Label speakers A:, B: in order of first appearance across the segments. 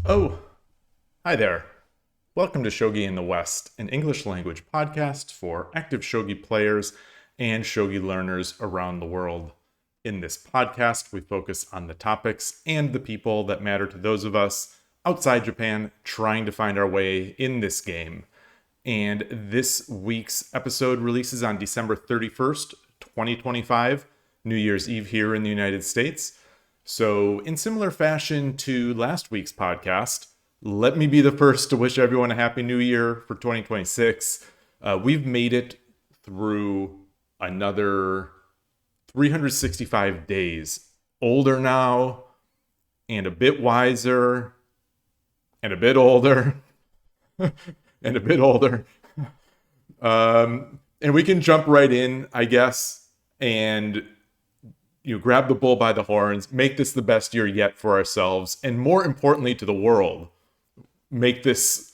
A: Oh, hi there. Welcome to Shogi in the West, an English language podcast for active Shogi players and Shogi learners around the world. In this podcast, we focus on the topics and the people that matter to those of us outside Japan trying to find our way in this game. And this week's episode releases on December 31st, 2025, New Year's Eve here in the United States. So, in similar fashion to last week's podcast, let me be the first to wish everyone a happy new year for 2026. We've made it through another 365 days. Older now, and a bit wiser, and a bit older, and a bit older. And we can jump right in, I guess, and grab the bull by the horns, make this the best year yet for ourselves, and more importantly to the world, make this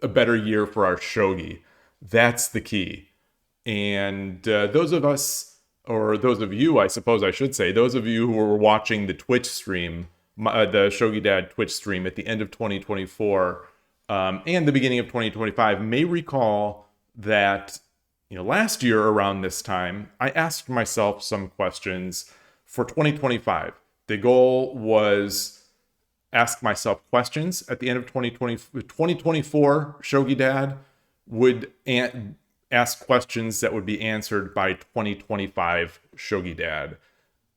A: a better year for our shogi. That's the key. And those of us, or those of you, I suppose I should say, those of you who were watching the Twitch stream, the Shogi Dad Twitch stream at the end of 2024 and the beginning of 2025 may recall that last year around this time, I asked myself some questions for 2025. The goal was ask myself questions at the end of 2024. Shogi Dad would ask questions that would be answered by 2025 Shogi Dad.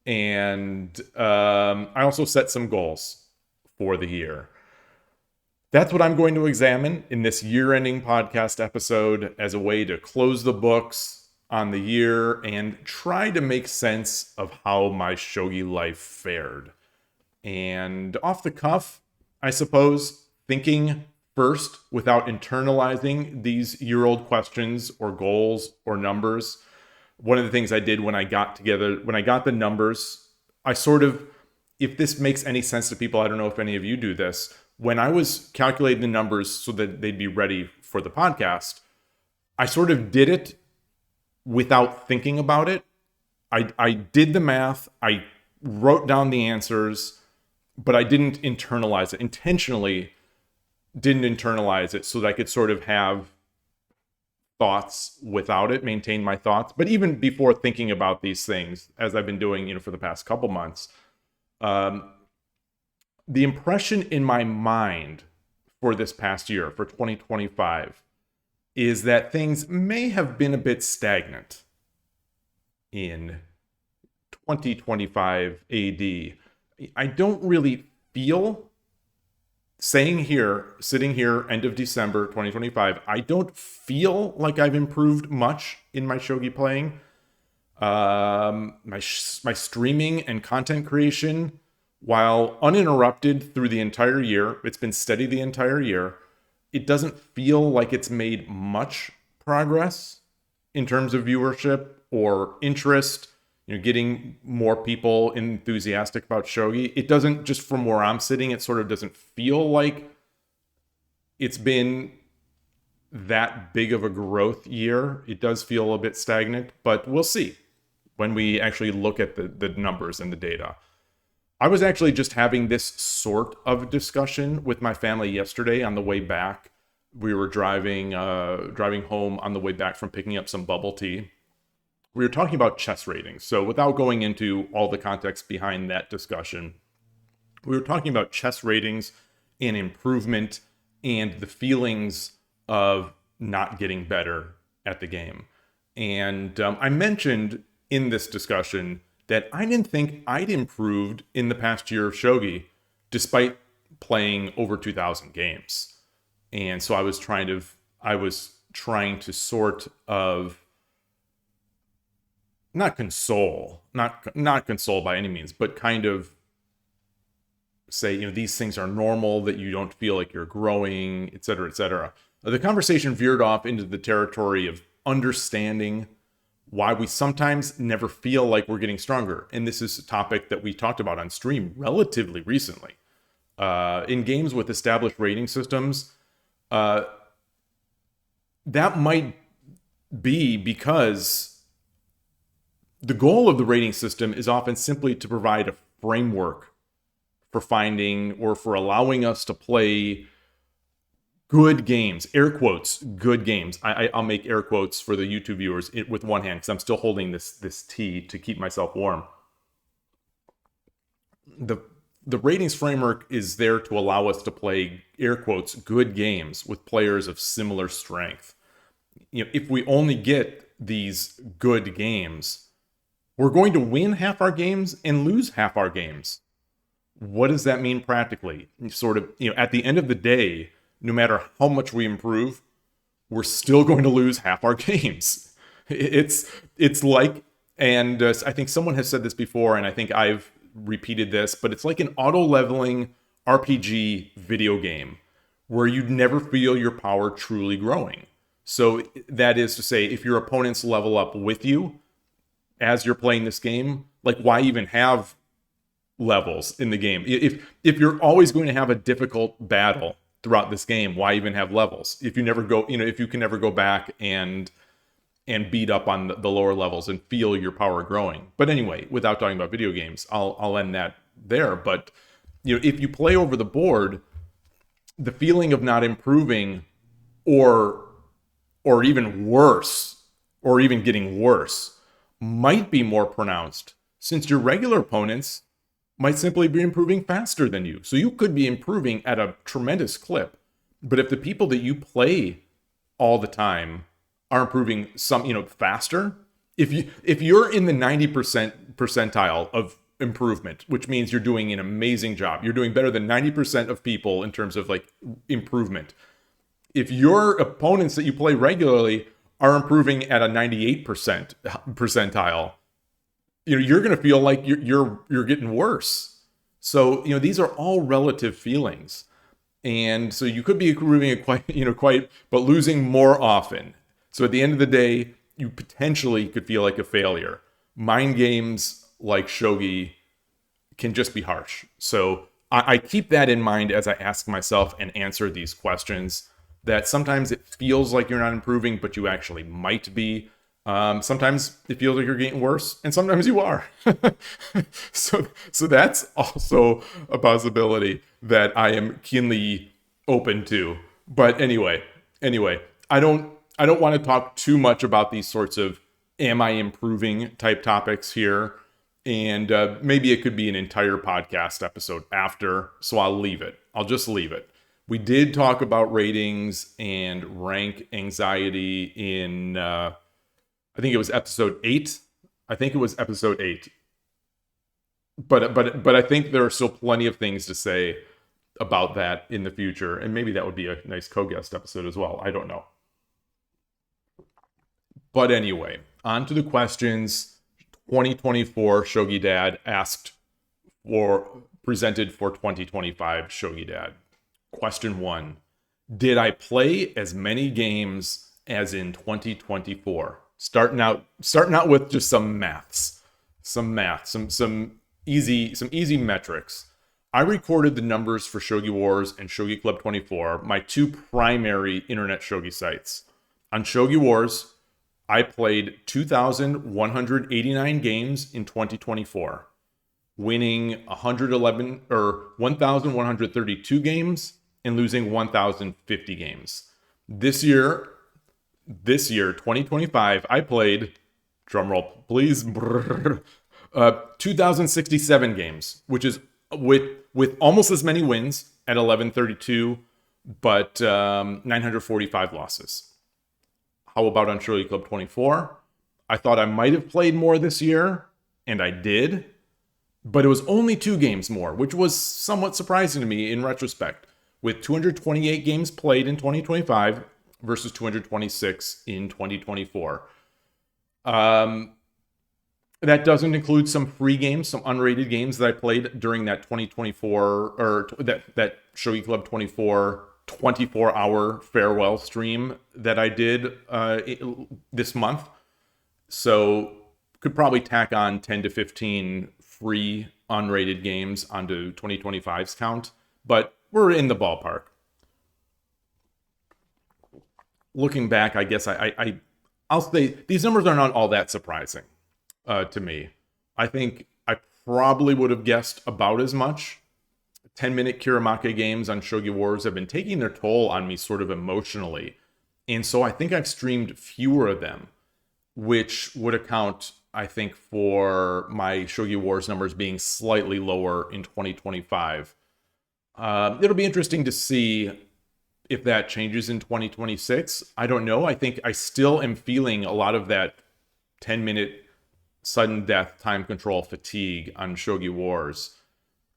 A: And I also set some goals for the year. That's what I'm going to examine in this year-ending podcast episode as a way to close the books on the year and try to make sense of how my shogi life fared. And off the cuff, I suppose, thinking first without internalizing these year-old questions or goals or numbers. One of the things I did when I got the numbers, if this makes any sense to people, I don't know if any of you do this, when I was calculating the numbers so that they'd be ready for the podcast, I sort of did it without thinking about it. I did the math, I wrote down the answers, but I didn't internalize it, intentionally didn't internalize it so that I could sort of have thoughts without it, maintain my thoughts. But even before thinking about these things, as I've been doing, for the past couple months, the impression in my mind for this past year, for 2025, is that things may have been a bit stagnant in 2025 AD. I don't really feel, sitting here, end of December 2025, I don't feel like I've improved much in my shogi playing. My streaming and content creation, while uninterrupted through the entire year, it's been steady the entire year, it doesn't feel like it's made much progress in terms of viewership or interest, getting more people enthusiastic about shogi. It doesn't, just from where I'm sitting, it sort of doesn't feel like it's been that big of a growth year. It does feel a bit stagnant, but we'll see when we actually look at the numbers and the data. I was actually just having this sort of discussion with my family yesterday on the way back. We were driving home on the way back from picking up some bubble tea. We were talking about chess ratings. So without going into all the context behind that discussion, we were talking about chess ratings and improvement and the feelings of not getting better at the game. And I mentioned in this discussion that I didn't think I'd improved in the past year of shogi, despite playing over 2,000 games. And so I was trying to sort of not console by any means, but kind of say, these things are normal, that you don't feel like you're growing, et cetera, et cetera. The conversation veered off into the territory of understanding why we sometimes never feel like we're getting stronger. And this is a topic that we talked about on stream relatively recently. In games with established rating systems, that might be because the goal of the rating system is often simply to provide a framework for finding or for allowing us to play good games, air quotes, good games. I'll make air quotes for the YouTube viewers with one hand because I'm still holding this tea to keep myself warm. The ratings framework is there to allow us to play, air quotes, good games with players of similar strength. If we only get these good games, we're going to win half our games and lose half our games. What does that mean practically? Sort of, at the end of the day, no matter how much we improve, we're still going to lose half our games. It's like, and I think someone has said this before, and I think I've repeated this, but it's like an auto-leveling RPG video game where you never feel your power truly growing. So that is to say, if your opponents level up with you as you're playing this game, like why even have levels in the game? If you're always going to have a difficult battle throughout this game, why even have levels? If you never go, if you can never go back and beat up on the lower levels and feel your power growing. But anyway, without talking about video games, I'll end that there. But if you play over the board, the feeling of not improving or even worse, or even getting worse, might be more pronounced since your regular opponents might simply be improving faster than you. So you could be improving at a tremendous clip. But if the people that you play all the time are improving faster, if you're in the 90% percentile of improvement, which means you're doing an amazing job, you're doing better than 90% of people in terms of like improvement. If your opponents that you play regularly are improving at a 98% percentile, you're going to feel like you're getting worse. So these are all relative feelings, and so you could be improving at quite, but losing more often. So at the end of the day, you potentially could feel like a failure. Mind games like Shogi can just be harsh. So I keep that in mind as I ask myself and answer these questions, that sometimes it feels like you're not improving, but you actually might be. Sometimes it feels like you're getting worse, and sometimes you are. So that's also a possibility that I am keenly open to. But anyway, I don't want to talk too much about these sorts of am I improving type topics here. And maybe it could be an entire podcast episode after, so I'll leave it. I'll just leave it. We did talk about ratings and rank anxiety in, I think it was episode 8. But I think there are still plenty of things to say about that in the future. And maybe that would be a nice co-guest episode as well. I don't know. But anyway, on to the questions. 2024 Shogi Dad presented for 2025 Shogi Dad. Question 1. Did I play as many games as in 2024? Starting out with just some easy metrics. I recorded the numbers for Shogi Wars and Shogi Club 24, my two primary internet shogi sites. On Shogi Wars, I played 2,189 games in 2024, winning 1,132 games and losing 1,050 games. This year, 2025, I played, drumroll please, 2,067 games, which is with almost as many wins at 1,132, but 945 losses. How about on Shogi Club 24? I thought I might have played more this year, and I did, but it was only 2 games more, which was somewhat surprising to me in retrospect, with 228 games played in 2025 versus 226 in 2024. That doesn't include some free games, some unrated games that I played during that 2024, or that Shogi Club 24 24-hour farewell stream that I did this month. So could probably tack on 10 to 15 free unrated games onto 2025's count, but we're in the ballpark. Looking back, I guess I'll say these numbers are not all that surprising to me. I think I probably would have guessed about as much 10-minute Kiramaka games on Shogi Wars have been taking their toll on me sort of emotionally. And so I think I've streamed fewer of them, which would account, I think, for my Shogi Wars numbers being slightly lower in 2025. It'll be interesting to see if that changes in 2026. I don't know. I think I still am feeling a lot of that 10-minute sudden death time control fatigue on Shogi Wars.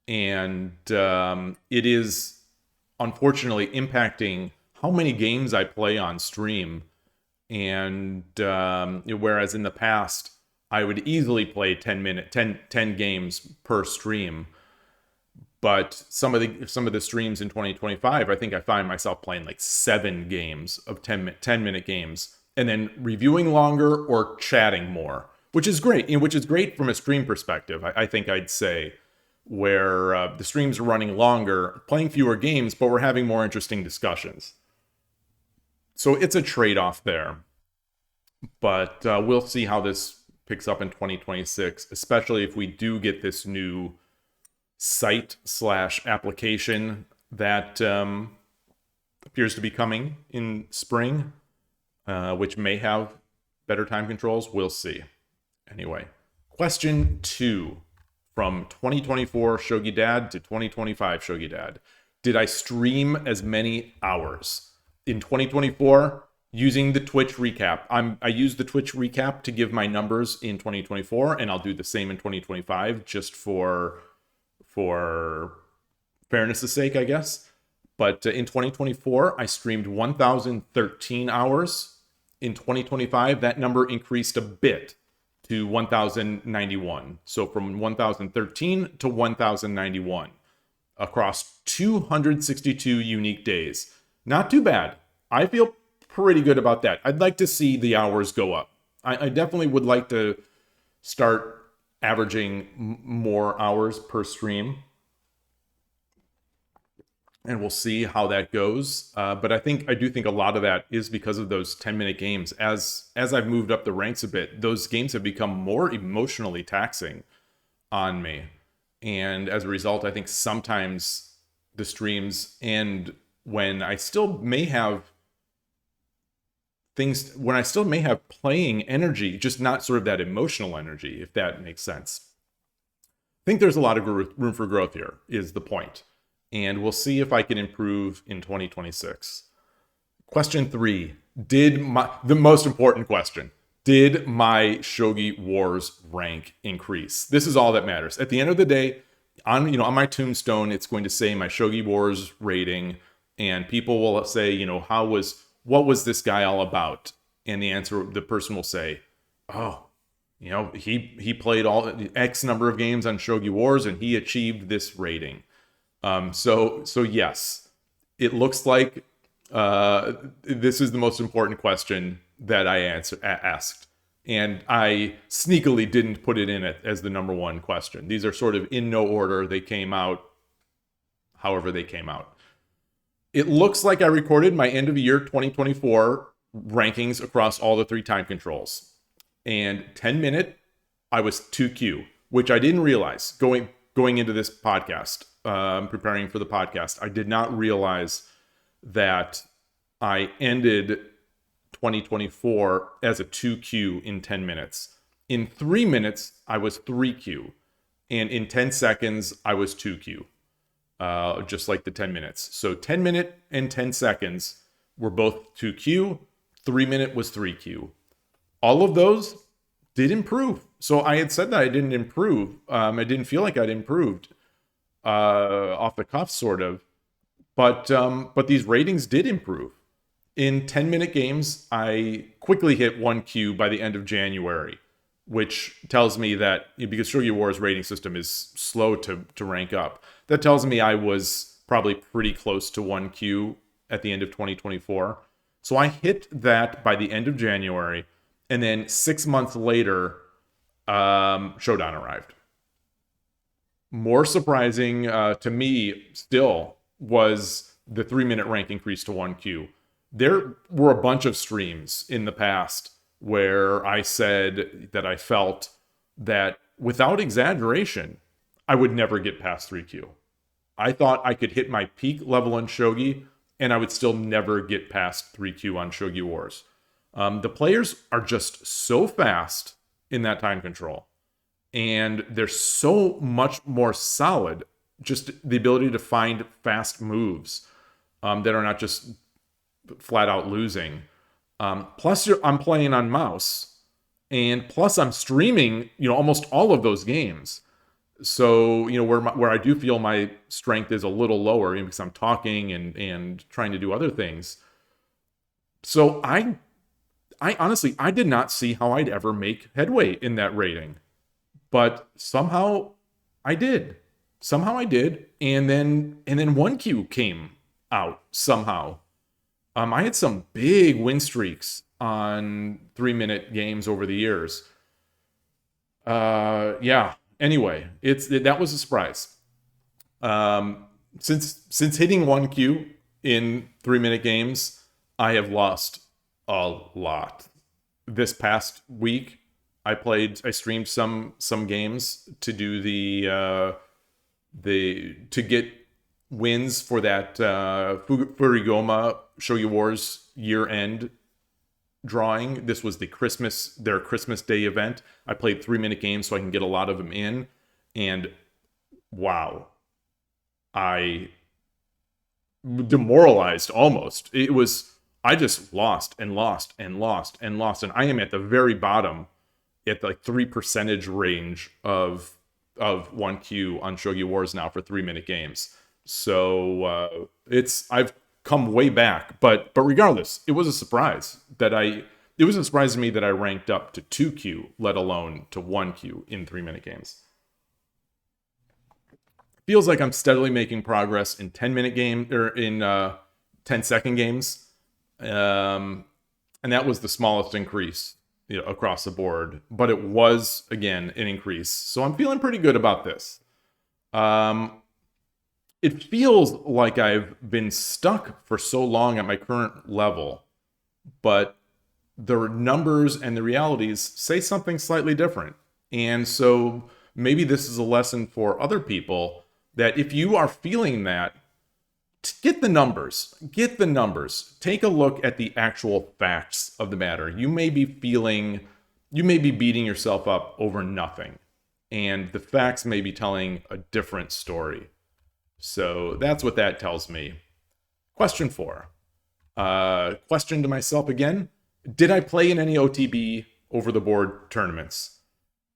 A: And it is unfortunately impacting how many games I play on stream. And whereas in the past, I would easily play 10 games per stream. But some of the streams in 2025, I think I find myself playing like 7 games of 10-minute games, and then reviewing longer or chatting more, which is great. Which is great from a stream perspective. I think I'd say, where the streams are running longer, playing fewer games, but we're having more interesting discussions. So it's a trade-off there. But we'll see how this picks up in 2026, especially if we do get this new site/application that appears to be coming in spring, which may have better time controls. We'll see. Anyway, question 2 from 2024 Shogi Dad to 2025 Shogi Dad. Did I stream as many hours in 2024 using the Twitch recap? I used the Twitch recap to give my numbers in 2024, and I'll do the same in 2025 just for fairness' sake, I guess. But in 2024, I streamed 1,013 hours. In 2025, that number increased a bit to 1,091. So from 1,013 to 1,091 across 262 unique days. Not too bad. I feel pretty good about that. I'd like to see the hours go up. I definitely would like to start averaging more hours per stream, and we'll see how that goes. But I do think a lot of that is because of those 10-minute games. As I've moved up the ranks a bit, those games have become more emotionally taxing on me, and as a result, I think sometimes the streams end when I still may have playing energy, just not sort of that emotional energy, if that makes sense. I think there's a lot of room for growth here, is the point. And we'll see if I can improve in 2026. Question 3. The most important question. Did my Shogi Wars rank increase? This is all that matters. At the end of the day, on my tombstone, it's going to say my Shogi Wars rating, and people will say, what was this guy all about? And the person will say, oh, he played all X number of games on Shogi Wars and he achieved this rating. So yes, it looks like this is the most important question that I asked. And I sneakily didn't put it in it as the number 1 question. These are sort of in no order. They came out however they came out. It looks like I recorded my end of year 2024 rankings across all the 3 time controls. And 10-minute, I was 2Q, which I didn't realize going into this podcast, preparing for the podcast. I did not realize that I ended 2024 as a 2Q in 10 minutes. In 3 minutes, I was 3Q. And in 10 seconds, I was 2Q. Just like the 10 minutes. So 10 minute and 10 seconds were both 2Q. 3 minute was 3Q. All of those did improve. So I had said that I didn't improve. I didn't feel like I'd improved off the cuff, sort of. But these ratings did improve. In 10-minute games, I quickly hit 1Q by the end of January, which tells me that, because Shogi Wars rating system is slow to rank up, that tells me I was probably pretty close to 1Q at the end of 2024. So I hit that by the end of January, and then 6 months later, Showdown arrived. More surprising to me still was the 3-minute rank increase to 1Q. There were a bunch of streams in the past where I said that I felt that, without exaggeration, I would never get past 3Q. I thought I could hit my peak level on Shogi, and I would still never get past 3Q on Shogi Wars. The players are just so fast in that time control, and they're so much more solid. Just the ability to find fast moves that are not just flat out losing. Plus, I'm playing on mouse, and plus I'm streaming, almost all of those games. So, where I do feel my strength is a little lower because I'm talking and trying to do other things. So I honestly, I did not see how I'd ever make headway in that rating, but somehow I did. Somehow I did, and then 1Q came out somehow. I had some big win streaks on 3-minute games over the years. Yeah. Anyway, that was a surprise. Since hitting 1Q in 3-minute games, I have lost a lot. This past week, I streamed some games to do to get wins for that Furigoma Shogi Wars year-end drawing. This was their Christmas Day event. I played 3-minute games so I can get a lot of them in, and wow, I demoralized almost. I just lost and lost and lost and lost, and I am at the very bottom, at like 3% range of 1Q on Shogi Wars now for 3-minute games. So I've come way back, but regardless, it was a surprise to me that I ranked up to 2Q, let alone to 1Q in 3-minute games. Feels like I'm steadily making progress in 10-minute game or in 10-second games, and that was the smallest increase across the board, but it was again an increase. So I'm feeling pretty good about this. It feels like I've been stuck for so long at my current level, but the numbers and the realities say something slightly different. And so maybe this is a lesson for other people, that if you are feeling that, get the numbers. Take a look at the actual facts of the matter. You may be beating yourself up over nothing, and the facts may be telling a different story. So that's what that tells me. Question 4. Question to myself again. Did I play in any OTB over the board tournaments?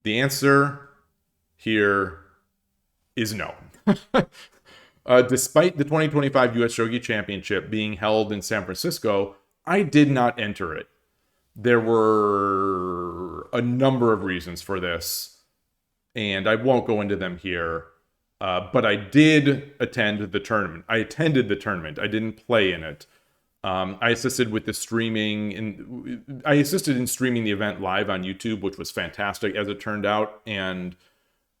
A: The answer here is no. Despite the 2025 US Shogi Championship being held in San Francisco, I did not enter it. There were a number of reasons for this, and I won't go into them here. But I did attend the tournament. I didn't play in it. I assisted with the streaming, and I assisted in streaming the event live on YouTube, which was fantastic as it turned out. And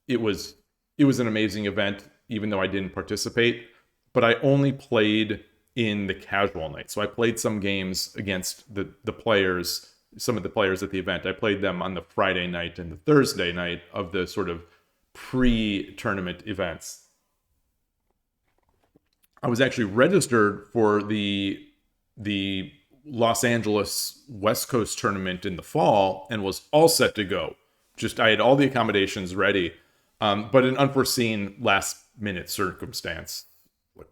A: it was an amazing event, even though I didn't participate. But I only played in the casual night. So I played some games against the players, some of the players at the event. I played them on the Friday night and the Thursday night of the sort of pre-tournament events. I was actually registered for the Los Angeles West Coast tournament in the fall and was all set to go. I had all the accommodations ready, but an unforeseen last-minute circumstance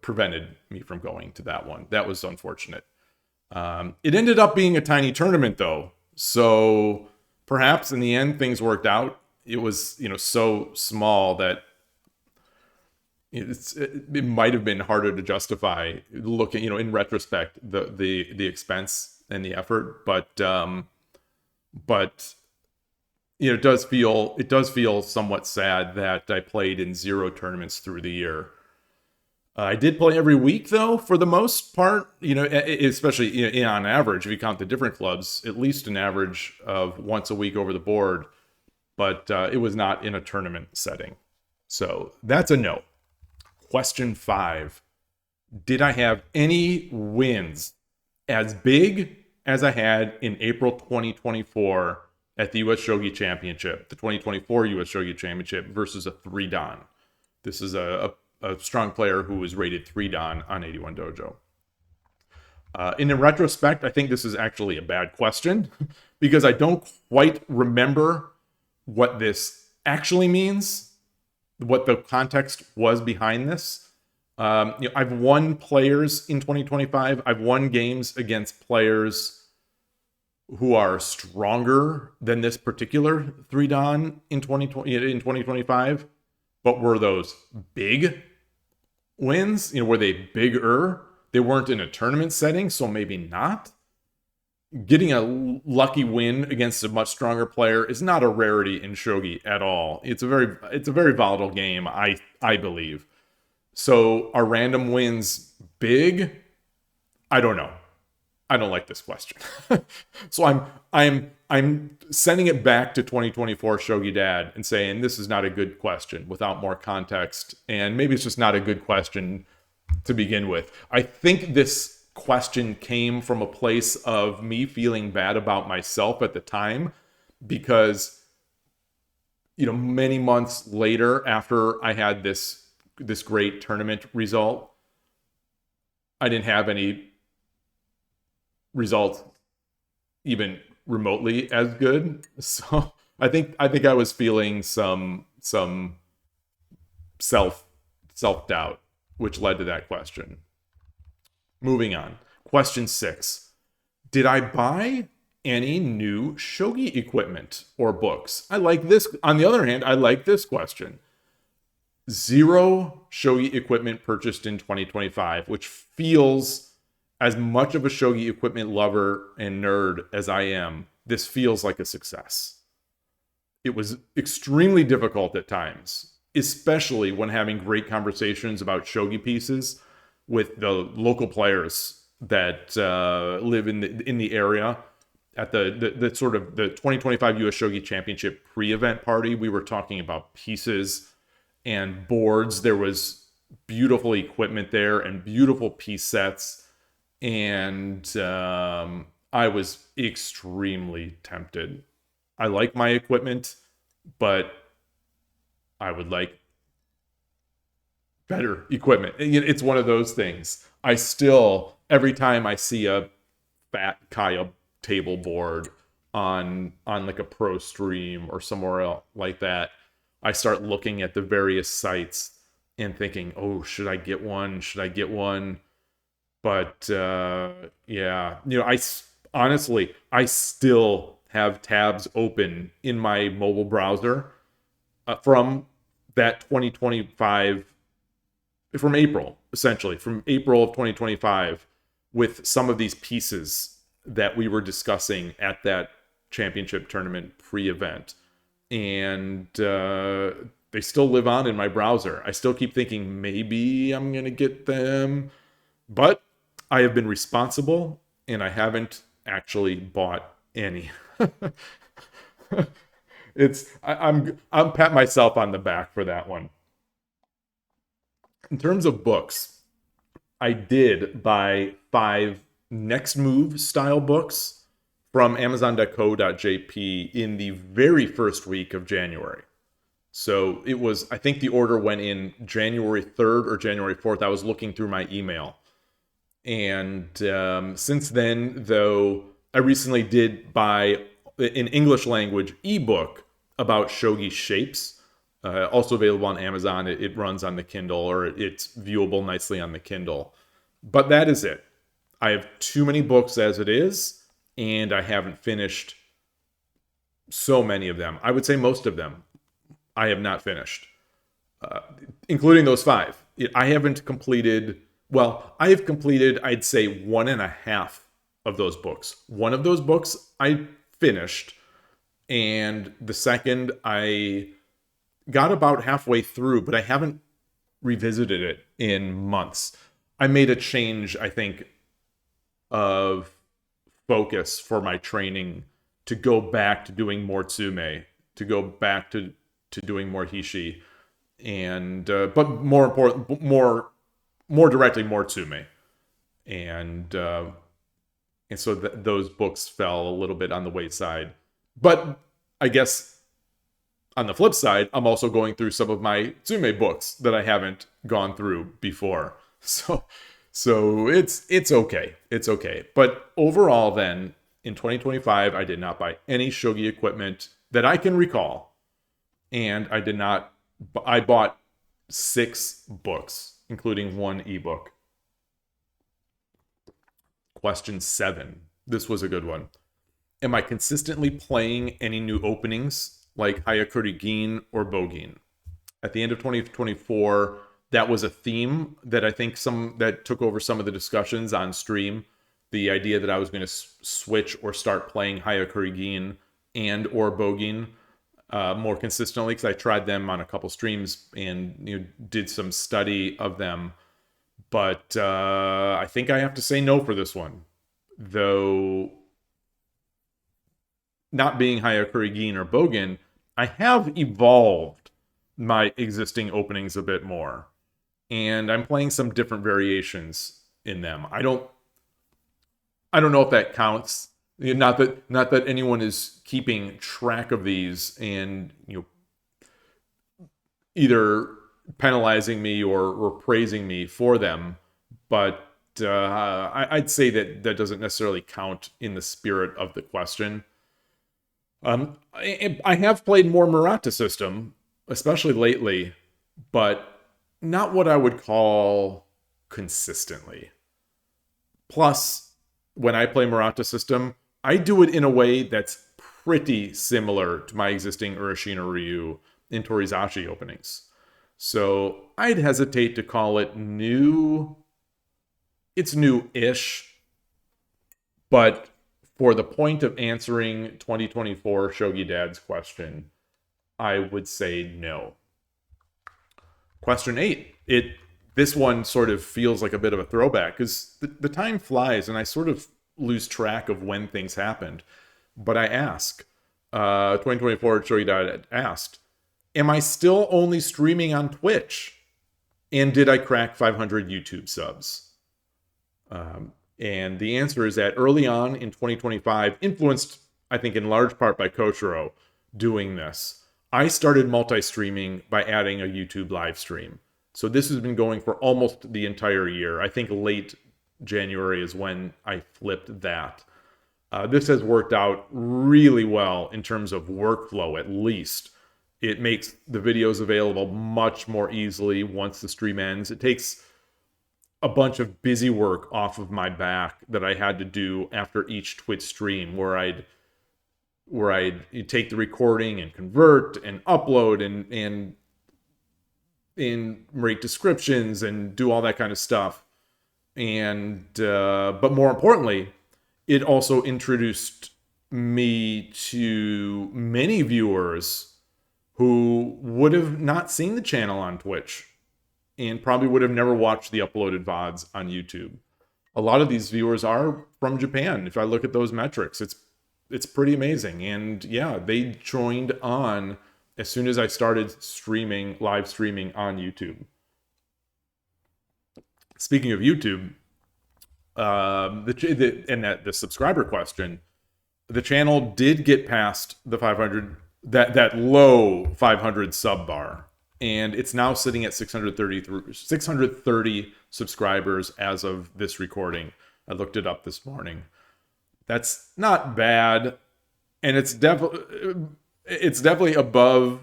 A: prevented me from going to that one. That was unfortunate. It ended up being a tiny tournament, though, so perhaps in the end things worked out. It was, so small that it might have been harder to justify looking, in retrospect, the expense and the effort. But it does feel somewhat sad that I played in 0 tournaments through the year. I did play every week, though, for the most part, especially on average, if you count the different clubs, at least an average of once a week over the board. But it was not in a tournament setting. So that's a no. Question 5. Did I have any wins as big as I had in April 2024 at the US Shogi Championship, the 2024 US Shogi Championship versus a 3-dan? This is a a strong player who was rated 3 Dan on 81 Dojo. And in retrospect, I think this is actually a bad question because I don't quite remember what this actually means, what the context was behind this. I've won players in 2025. I've won games against players who are stronger than this particular 3 Dan in 2025. But were those big wins? Were they bigger? They weren't in a tournament setting, so maybe not. Getting a lucky win against a much stronger player is not a rarity in Shogi at all. It's a very volatile game, I believe. So are random wins big? I don't know. I don't like this question. So I'm sending it back to 2024 Shogi Dad and saying this is not a good question without more context, and maybe it's just not a good question to begin with. I think this question came from a place of me feeling bad about myself at the time because many months later after I had this great tournament result, I didn't have any results even remotely as good. So I think I was feeling some self-doubt, which led to that question. Moving on. Question 6. Did I buy any new Shogi equipment or books? I like this. On the other hand, I like this question. 0 Shogi equipment purchased in 2025, which feels, as much of a Shogi equipment lover and nerd as I am, this feels like a success. It was extremely difficult at times, especially when having great conversations about Shogi pieces with the local players that live in the area. At the sort of the 2025 US Shogi Championship pre-event party, we were talking about pieces and boards. There was beautiful equipment there and beautiful piece sets. And I was extremely tempted. I like my equipment, but I would like better equipment. It's one of those things. I still, every time I see a fat Kaya table board on like a pro stream or somewhere else like that, I start looking at the various sites and thinking, oh, should I get one? Should I get one? But yeah, I still have tabs open in my mobile browser from that 2025, from April, essentially, from April of 2025, with some of these pieces that we were discussing at that championship tournament pre-event. And they still live on in my browser. I still keep thinking maybe I'm going to get them, but I have been responsible and I haven't actually bought any. I'm pat myself on the back for that one. In terms of books, I did buy 5 Next Move style books from Amazon.co.jp in the very first week of January. So it was, I think the order went in January 3rd or January 4th. I was looking through my email. And since then, though, I recently did buy an English language ebook about Shogi shapes. Also available on Amazon. It runs on the Kindle, or it's viewable nicely on the Kindle. But that is it. I have too many books as it is, and I haven't finished so many of them. I would say most of them I have not finished, including those 5. I haven't completed, well, I have completed, I'd say, 1.5 of those books. One of those books I finished, and the second I got about halfway through, but I haven't revisited it in months. I made a change, I think, of focus for my training to go back to doing more tsume, to go back to doing more hishi, and but more important, more directly, more tsume, and so those books fell a little bit on the wayside. But I guess On the flip side, I'm also going through some of my Tsume books that I haven't gone through before. So it's okay. It's okay. But overall then, in 2025, I did not buy any shogi equipment that I can recall. And I bought 6 books, including 1 ebook. Question 7. This was a good one. Am I consistently playing any new openings like Hayakuri Gin or Bogin? At the end of 2024, that was a theme that I think that took over some of the discussions on stream. The idea that I was going to switch or start playing Hayakuri Gin and or Bogin more consistently, because I tried them on a couple streams and did some study of them. But I think I have to say no for this one. Though not being Hayakuri Gin or Bogin, I have evolved my existing openings a bit more. And I'm playing some different variations in them. I don't know if that counts. Not that anyone is keeping track of these and either penalizing me or praising me for them, but I'd say that doesn't necessarily count in the spirit of the question. I have played more Murata system, especially lately, but not what I would call consistently. Plus, when I play Murata system, I do it in a way that's pretty similar to my existing Urashina Ryu and Torizashi openings. So I'd hesitate to call it new. It's new-ish, but for the point of answering 2024 Shogi Dad's question, I would say no. Question 8. This one sort of feels like a bit of a throwback because the time flies and I sort of lose track of when things happened. But I ask, 2024 Shogi Dad asked, am I still only streaming on Twitch? And did I crack 500 YouTube subs? And the answer is that early on in 2025, influenced, I think, in large part by Koshiro doing this, I started multi-streaming by adding a YouTube live stream. So this has been going for almost the entire year. I think late January is when I flipped that. This has worked out really well in terms of workflow, at least. It makes the videos available much more easily once the stream ends. It takes a bunch of busy work off of my back that I had to do after each Twitch stream, where I'd take the recording and convert and upload and write descriptions and do all that kind of stuff. And but more importantly, it also introduced me to many viewers who would have not seen the channel on Twitch and probably would have never watched the uploaded VODs on YouTube. A lot of these viewers are from Japan. If I look at those metrics, it's pretty amazing. And yeah, they joined on as soon as I started live streaming on YouTube. Speaking of YouTube, the subscriber question, the channel did get past the 500, that low 500 sub bar. And it's now sitting at 630 subscribers as of this recording. I looked it up this morning. That's not bad, and it's definitely above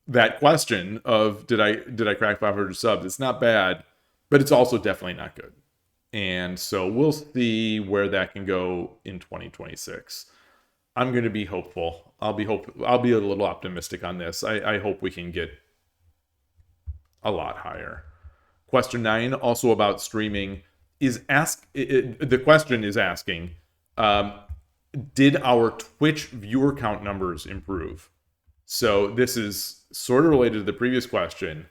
A: that question of did I crack 500 subs. It's not bad, but it's also definitely not good. And so we'll see where that can go in 2026. I'm going to be hopeful. I'll be a little optimistic on this. I hope we can get a lot higher. Question 9, also about streaming, the question is asking, did our Twitch viewer count numbers improve? So this is sort of related to the previous question,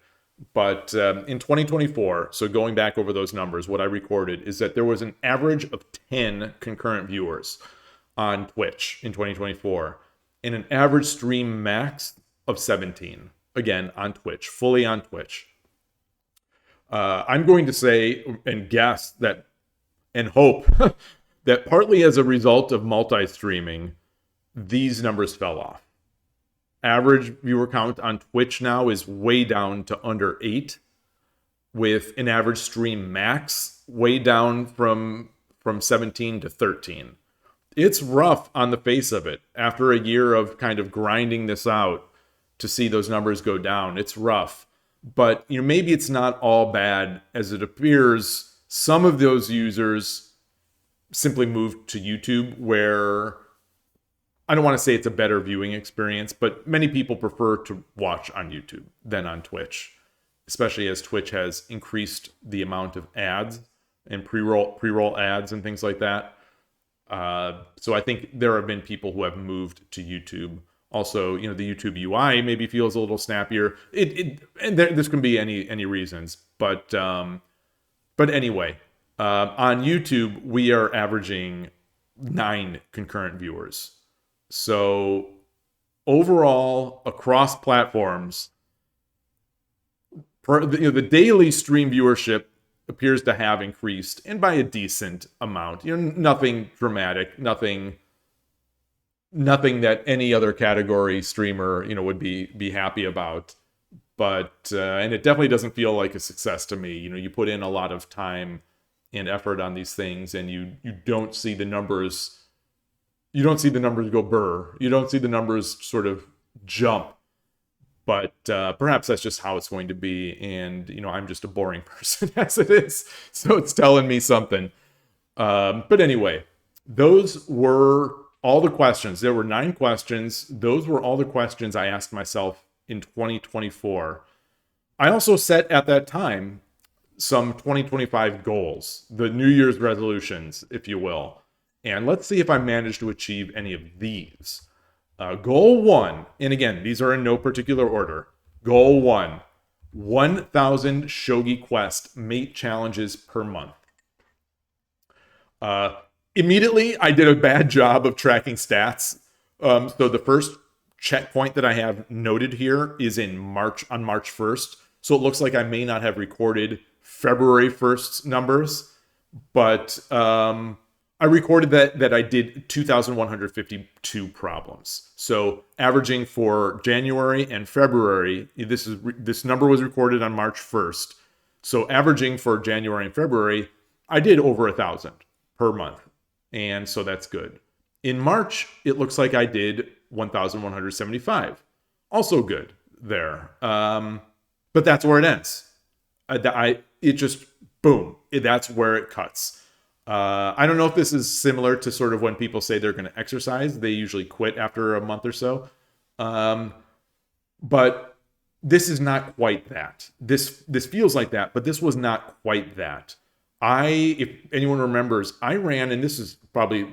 A: but in 2024, so going back over those numbers, what I recorded is that there was an average of 10 concurrent viewers on Twitch in 2024, and an average stream max of 17. Again, on Twitch, fully on Twitch. I'm going to say and guess that, and hope, that partly as a result of multi-streaming, these numbers fell off. Average viewer count on Twitch now is way down to under 8, with an average stream max way down from 17 to 13. It's rough on the face of it. After a year of kind of grinding this out to see those numbers go down, it's rough. But maybe it's not all bad as it appears. Some of those users simply moved to YouTube, where I don't want to say it's a better viewing experience, but many people prefer to watch on YouTube than on Twitch, especially as Twitch has increased the amount of ads and pre-roll ads and things like that. So I think there have been people who have moved to YouTube. Also, the YouTube UI maybe feels a little snappier. And this can be any reasons, but anyway, on YouTube we are averaging 9 concurrent viewers. So overall, across platforms, the daily stream viewership appears to have increased, and by a decent amount. Nothing dramatic, nothing that any other category streamer would be happy about. But and it definitely doesn't feel like a success to me. You put in a lot of time and effort on these things, and you don't see the numbers. You don't see the numbers go burr. You don't see the numbers sort of jump. But perhaps that's just how it's going to be. And, I'm just a boring person as it is. So it's telling me something. But anyway, those were all the questions. There were 9 questions. Those were all the questions I asked myself in 2024. I also set at that time some 2025 goals, the New Year's resolutions, if you will. And let's see if I managed to achieve any of these. Goal 1, and again, these are in no particular order. Goal 1, 1,000 Shogi Quest mate challenges per month. Immediately, I did a bad job of tracking stats. So the first checkpoint that I have noted here is on March 1st. So it looks like I may not have recorded February 1st's numbers, but I recorded that I did 2,152 problems. So averaging for January and February, this number was recorded on March 1st. So averaging for January and February, I did over 1,000 per month. And so that's good. In March, it looks like I did 1,175. Also good there. But that's where it ends. It just, boom, that's where it cuts. I don't know if this is similar to sort of when people say they're going to exercise. They usually quit after a month or so. But this is not quite that. This feels like that, but this was not quite that. If anyone remembers, I ran, and this probably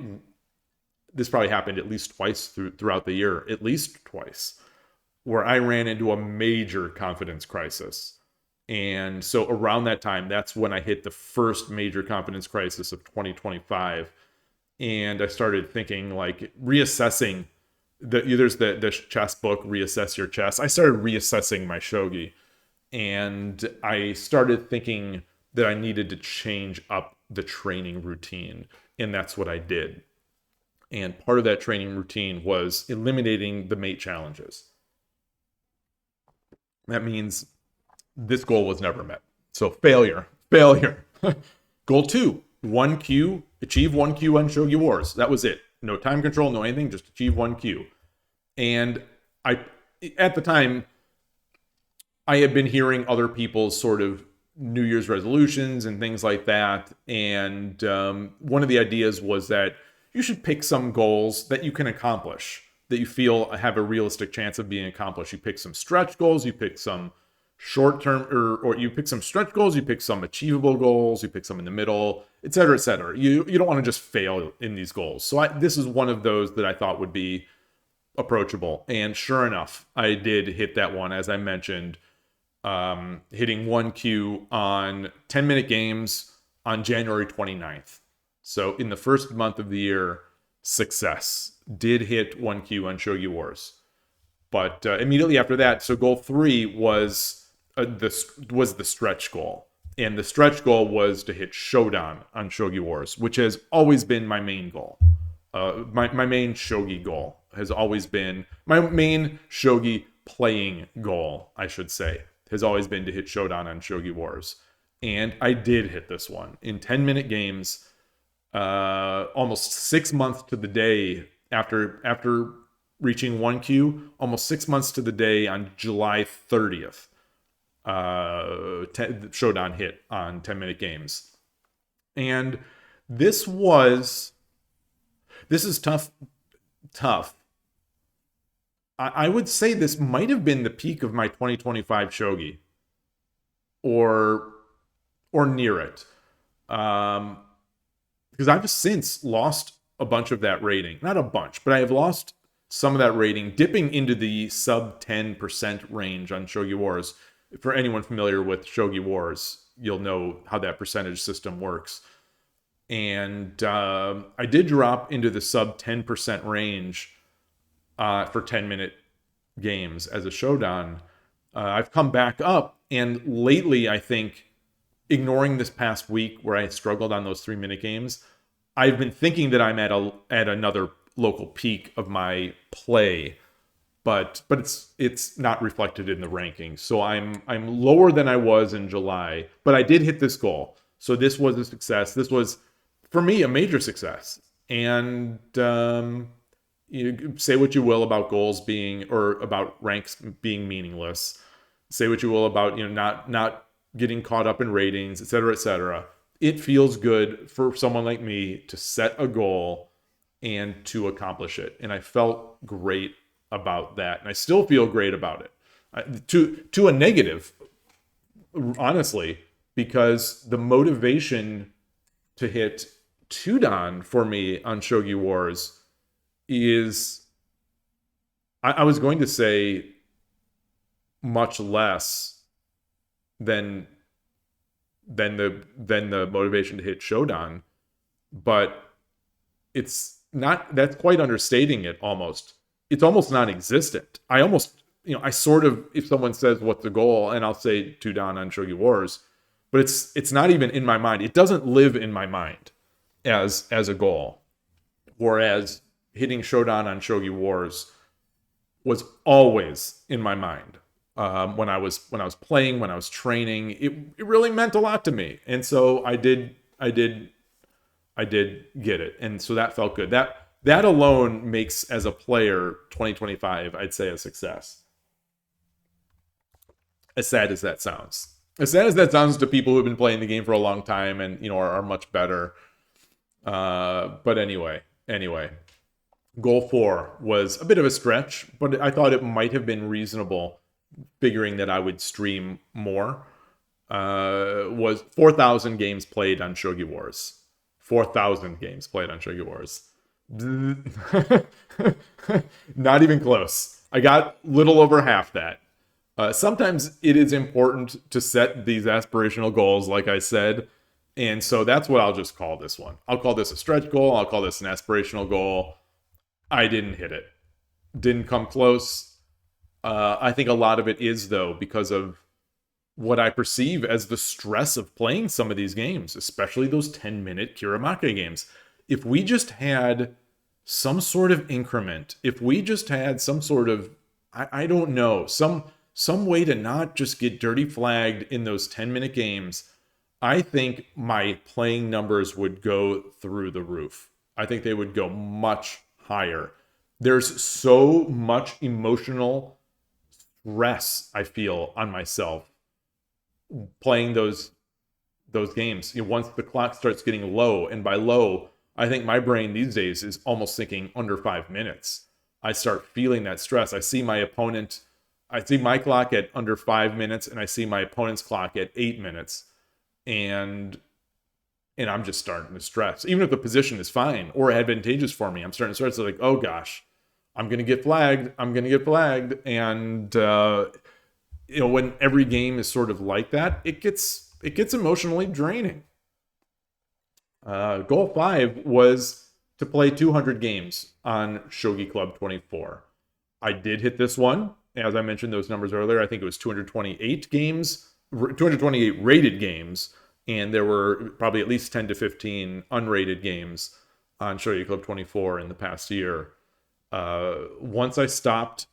A: happened at least twice throughout the year, at least twice, where I ran into a major confidence crisis. And so around that time, that's when I hit the first major confidence crisis of 2025. And I started thinking, like, reassessing. There's the chess book, Reassess Your Chess. I started reassessing my shogi. And I started thinking that I needed to change up the training routine. And that's what I did. And part of that training routine was eliminating the mate challenges. That means this goal was never met. So failure. Goal 2, 1Q, achieve 1Q on Shogi Wars. That was it. No time control, no anything, just achieve 1Q. And at the time, I had been hearing other people's sort of New Year's resolutions and things like that. And one of the ideas was that you should pick some goals that you can accomplish, that you feel have a realistic chance of being accomplished. You pick some stretch goals, you pick some short-term, or you pick some stretch goals, you pick some achievable goals, you pick some in the middle, et cetera, et cetera. You don't want to just fail in these goals. So this is one of those that I thought would be approachable. And sure enough, I did hit that one, as I mentioned, hitting 1Q on 10-minute games on January 29th. So in the first month of the year, success. Did hit 1Q on Shogi Wars. But immediately after that, so goal 3 was the stretch goal. And the stretch goal was to hit Shodan on Shogi Wars, which has always been my main goal. My main Shogi goal has always been my main shogi playing goal, I should say, has always been to hit Shodan on Shogi Wars. And I did hit this one in 10-minute games, almost 6 months to the day after reaching 1Q, almost 6 months to the day on July 30th. Shodan hit on 10-minute games. And this is tough. I would say this might have been the peak of my 2025 shogi, or near it, because I've since lost a bunch of that rating. Not a bunch, but I have lost some of that rating, dipping into the sub 10% range on Shogi Wars. For anyone familiar with Shogi Wars, you'll know how that percentage system works. And I did drop into the sub 10% range for 10-minute games as a Shodan. I've come back up, and lately, I think, ignoring this past week where I struggled on those 3-minute games, I've been thinking that I'm at another local peak of my play, but it's not reflected in the rankings. So I'm lower than I was in July, but I did hit this goal. So this was a success. This was, for me, a major success. And you say what you will about goals being, or about ranks being meaningless. Say what you will about not getting caught up in ratings, etc., etc. It feels good for someone like me to set a goal and to accomplish it, and I felt great about that, and I still feel great about it. To a negative, honestly, because the motivation to hit Tudan for me on Shogi Wars is, I was going to say, much less than the motivation to hit Shodan, but it's not. That's quite understating it. Almost, it's almost non-existent. I sort of, if someone says what's the goal, and I'll say Tudan on Shogi Wars, but it's not even in my mind. It doesn't live in my mind as a goal, whereas hitting Shodan on Shogi Wars was always in my mind. When I was playing, when I was training, it really meant a lot to me, and so I did get it, and so that felt good. That alone makes, as a player, 2025, I'd say, a success. As sad as that sounds, to people who have been playing the game for a long time and are much better. But anyway, goal 4 was a bit of a stretch, but I thought it might have been reasonable, figuring that I would stream more. Was 4,000 games played on Shogi Wars. 4,000 games played on Shogi Wars. Not even close. I got little over half that. Sometimes it is important to set these aspirational goals, like I said, and so that's what I'll just call this one. I'll call this a stretch goal. I'll call this an aspirational goal. I didn't hit it. Didn't come close. I think a lot of it is, though, because of what I perceive as the stress of playing some of these games, especially those 10-minute Kiramake games. If we just had some sort of increment, if we just had some sort of, I don't know, some way to not just get dirty flagged in those 10-minute games, I think my playing numbers would go through the roof. I think they would go much higher. There's so much emotional stress I feel on myself playing those games. Once the clock starts getting low, and by low, I think my brain these days is almost thinking under 5 minutes. I start feeling that stress. I see my clock at under 5 minutes, and I see my opponent's clock at 8 minutes, and I'm just starting to stress. Even if the position is fine or advantageous for me, I'm starting to stress. Like, oh gosh, I'm gonna get flagged. And when every game is sort of like that, it gets emotionally draining. Goal 5 was to play 200 games on Shogi Club 24. I did hit this one. As I mentioned those numbers earlier, I think it was 228 games, 228 rated games, and there were probably at least 10 to 15 unrated games on Shogi Club 24 in the past year. Once I stopped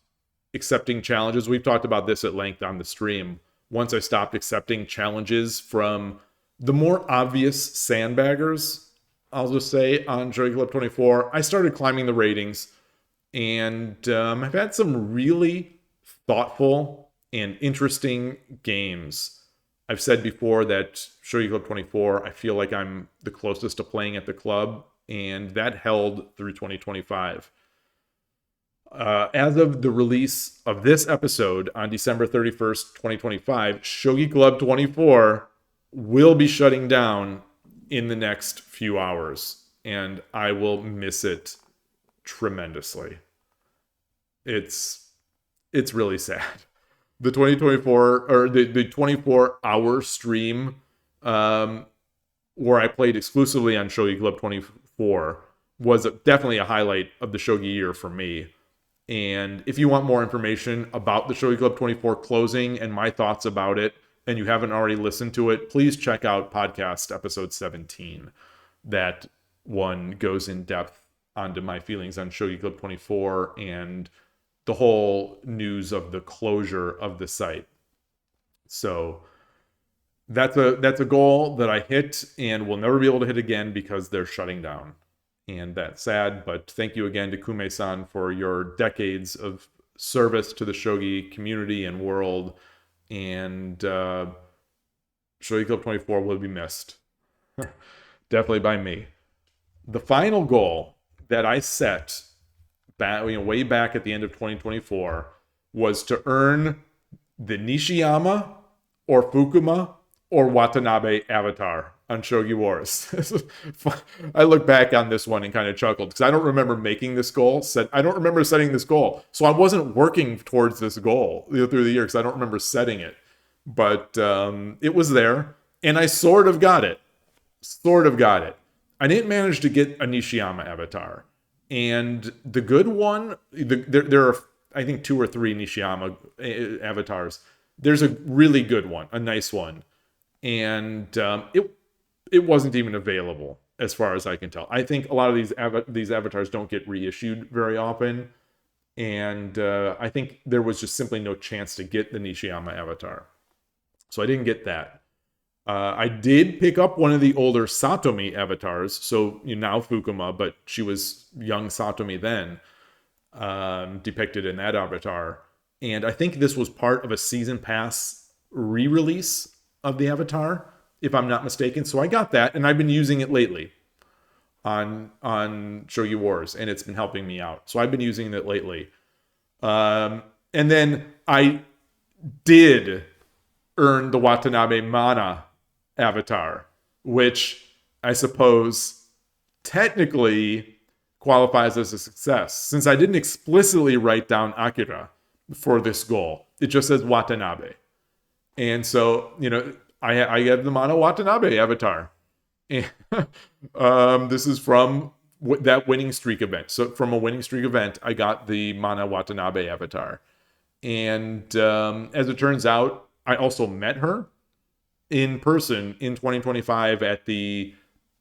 A: accepting challenges, we've talked about this at length on the stream. Once I stopped accepting challenges from the more obvious sandbaggers, I'll just say, on Shogi Club 24, I started climbing the ratings, and I've had some really thoughtful and interesting games. I've said before that Shogi Club 24, I feel like I'm the closest to playing at the club, and that held through 2025. As of the release of this episode on December 31st, 2025, Shogi Club 24 will be shutting down in the next few hours, and I will miss it tremendously. It's really sad. The 2024 or the 24-hour stream where I played exclusively on Shogi Club 24 was definitely a highlight of the Shogi year for me. And if you want more information about the Shogi Club 24 closing and my thoughts about it, and you haven't already listened to it, please check out podcast episode 17. That one goes in depth onto my feelings on Shogi Club 24 and the whole news of the closure of the site. So that's a goal that I hit and will never be able to hit again because they're shutting down. And that's sad, but thank you again to Kume-san for your decades of service to the Shogi community and world. And Shogi Club 24 will be missed. Definitely by me. The final goal that I set way back at the end of 2024 was to earn the Nishiyama or Fukuma or Watanabe avatar on Shogi Wars. I look back on this one and kind of chuckled because I don't remember making this goal. I don't remember setting this goal. So I wasn't working towards this goal through the year because I don't remember setting it. But it was there, and I sort of got it. I didn't manage to get a Nishiyama avatar. And the good one, there are, I think, 2 or 3 Nishiyama avatars. There's a really good one, a nice one. And it wasn't even available as far as I can tell. I think a lot of these avatars don't get reissued very often. And I think there was just simply no chance to get the Nishiyama avatar. So I didn't get that. I did pick up one of the older Satomi avatars, so now Fukuma, but she was young Satomi then, depicted in that avatar. And I think this was part of a season pass re-release of the avatar, if I'm not mistaken. So I got that, and I've been using it lately on Shogi Wars, and it's been helping me out. So I've been using it lately. And then I did earn the Watanabe Mana avatar, which I suppose technically qualifies as a success. Since I didn't explicitly write down Akira for this goal, it just says Watanabe. And so, I have the Mana Watanabe avatar. And this is from that winning streak event. So from a winning streak event, I got the Mana Watanabe avatar. And as it turns out, I also met her in person in 2025 at the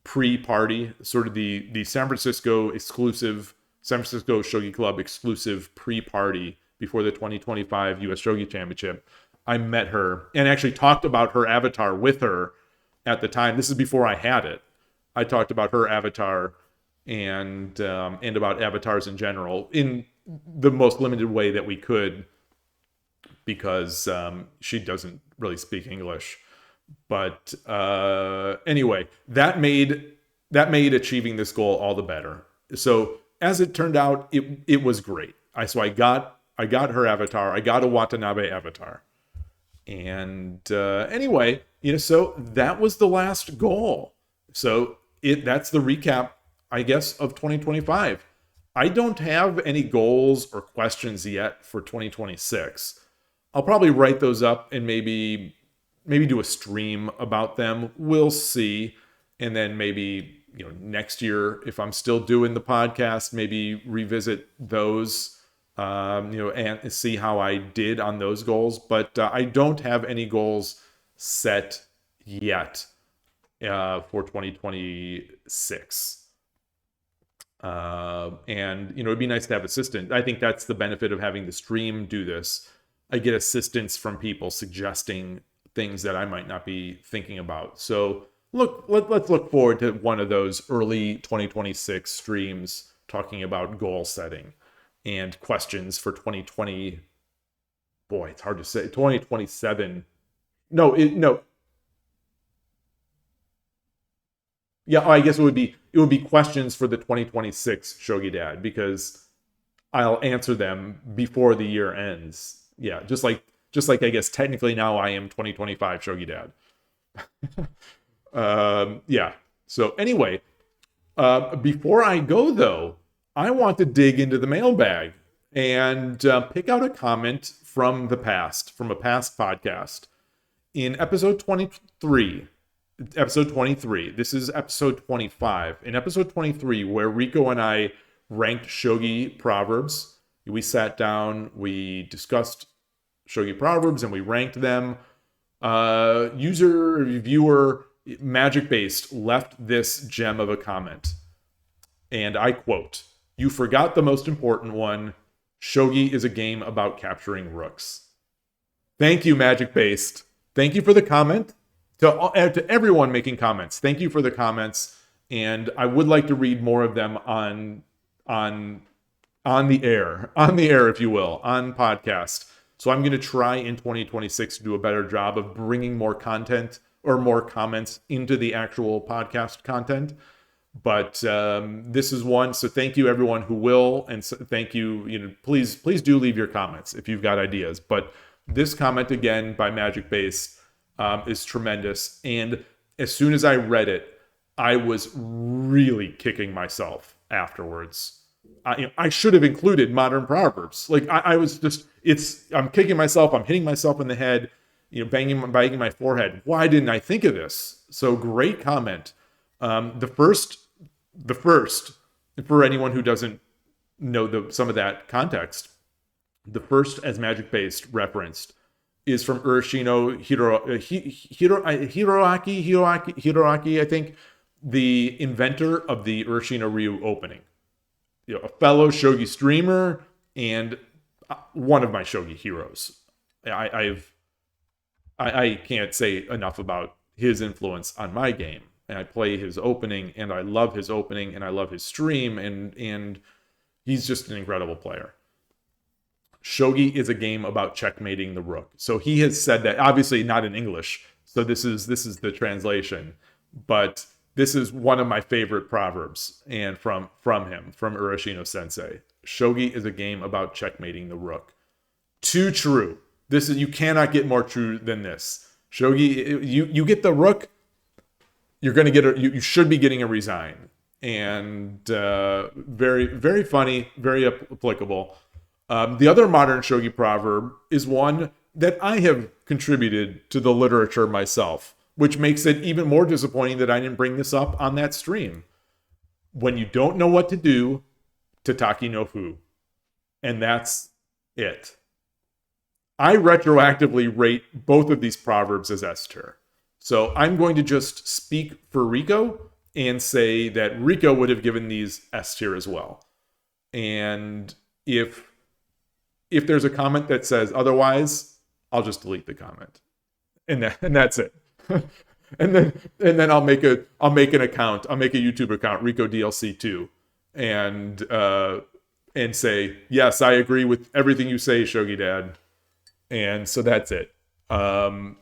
A: pre-party, sort of the San Francisco Shogi Club exclusive pre-party before the 2025 US Shogi Championship. I met her and actually talked about her avatar with her at the time. This is before I had it. I talked about her avatar and about avatars in general in the most limited way that we could, because she doesn't really speak English. But anyway, that made achieving this goal all the better. So as it turned out, it was great. I got her avatar. I got a Watanabe avatar. And anyway, so that was the last goal. So that's the recap, I guess, of 2025. I don't have any goals or questions yet for 2026. I'll probably write those up and maybe do a stream about them. We'll see. And then maybe, next year, if I'm still doing the podcast, maybe revisit those, and see how I did on those goals. But I don't have any goals set yet for 2026. And it'd be nice to have assistance. I think that's the benefit of having the stream do this. I get assistance from people suggesting things that I might not be thinking about. So let's look forward to one of those early 2026 streams talking about goal setting and questions for 2020. Boy, it's hard to say. 2027. No. Yeah, I guess it would be questions for the 2026 Shogi Dad, because I'll answer them before the year ends. Yeah, just like I guess technically now I am 2025 Shogi Dad. Yeah. So anyway, before I go though, I want to dig into the mailbag and pick out a comment from a past podcast in episode 23. Episode 23. This is episode 25. In episode 23, where Rico and I ranked Shogi proverbs, we sat down, we discussed Shogi proverbs, and we ranked them. Viewer Magic Based left this gem of a comment, and I quote, "You forgot the most important one. Shogi is a game about capturing rooks." Thank you, Magic Based. Thank you for the comment. To everyone making comments, thank you for the comments, and I would like to read more of them on the air, if you will, on podcast. So I'm going to try in 2026 to do a better job of bringing more content or more comments into the actual podcast content. But this is one. So thank you everyone who will, and thank you. Please do leave your comments if you've got ideas. But this comment again by Magic Base is tremendous. And as soon as I read it, I was really kicking myself afterwards. I should have included modern proverbs. Like I was just, I'm kicking myself. I'm hitting myself in the head, banging my forehead. Why didn't I think of this? So great comment. The first, for anyone who doesn't know some of that context, the first, as Magic Based referenced, is from Urashino Hiroaki, I think, the inventor of the Urashino Ryu opening. A fellow shogi streamer and one of my shogi heroes. I can't say enough about his influence on my game. And I play his opening, and I love his opening, and I love his stream, and he's just an incredible player. Shogi is a game about checkmating the rook. So he has said that, obviously not in English. So this is the translation, but this is one of my favorite proverbs, and from Urashino Sensei. Shogi is a game about checkmating the rook. Too true. You cannot get more true than this. Shogi, you get the rook, you're going to get you should be getting a resign, and very very funny, very applicable. The other modern shogi proverb is one that I have contributed to the literature myself, which makes it even more disappointing that I didn't bring this up on that stream. When you don't know what to do, tataki no fu. And that's it. I retroactively rate both of these proverbs as S tier. So I'm going to just speak for Rico and say that Rico would have given these S tier as well. And if there's a comment that says otherwise, I'll just delete the comment. And that's it. and then I'll make an account. I'll make a YouTube account, Rico DLC 2, and say, yes, I agree with everything you say, Shogi Dad. And so that's it.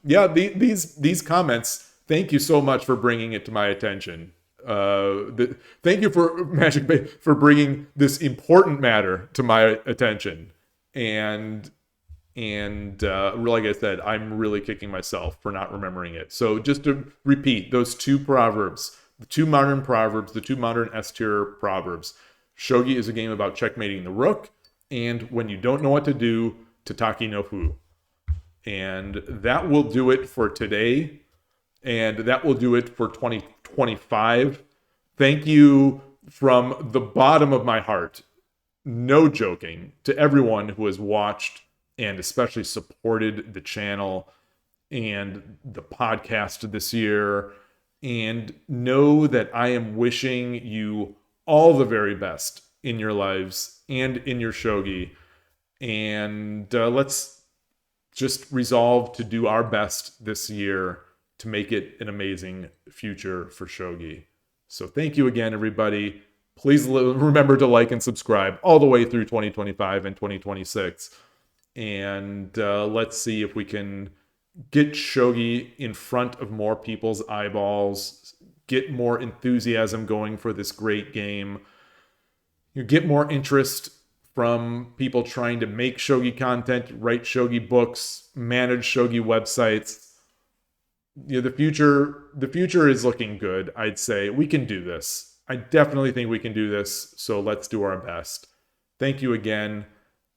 A: These comments, thank you so much for bringing it to my attention. Thank you for Magic Bay for bringing this important matter to my attention. And like I said, I'm really kicking myself for not remembering it. So just to repeat, those two proverbs, the two modern S tier proverbs. Shogi is a game about checkmating the rook, and when you don't know what to do, tataki no fu. And that will do it for today, and that will do it for 2025. Thank you from the bottom of my heart, no joking, to everyone who has watched and especially supported the channel and the podcast this year. And know that I am wishing you all the very best in your lives and in your shogi. And let's just resolve to do our best this year to make it an amazing future for shogi. So thank you again, everybody. Please remember to like and subscribe all the way through 2025 and 2026. And let's see if we can get shogi in front of more people's eyeballs, get more enthusiasm going for this great game. You get more interest from people trying to make shogi content, write shogi books, manage shogi websites. The future is looking good. I'd say we can do this. I definitely think we can do this. So let's do our best. Thank you again,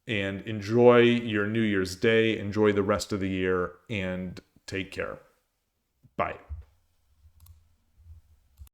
A: and enjoy your New Year's Day. Enjoy the rest of the year, and take care. Bye.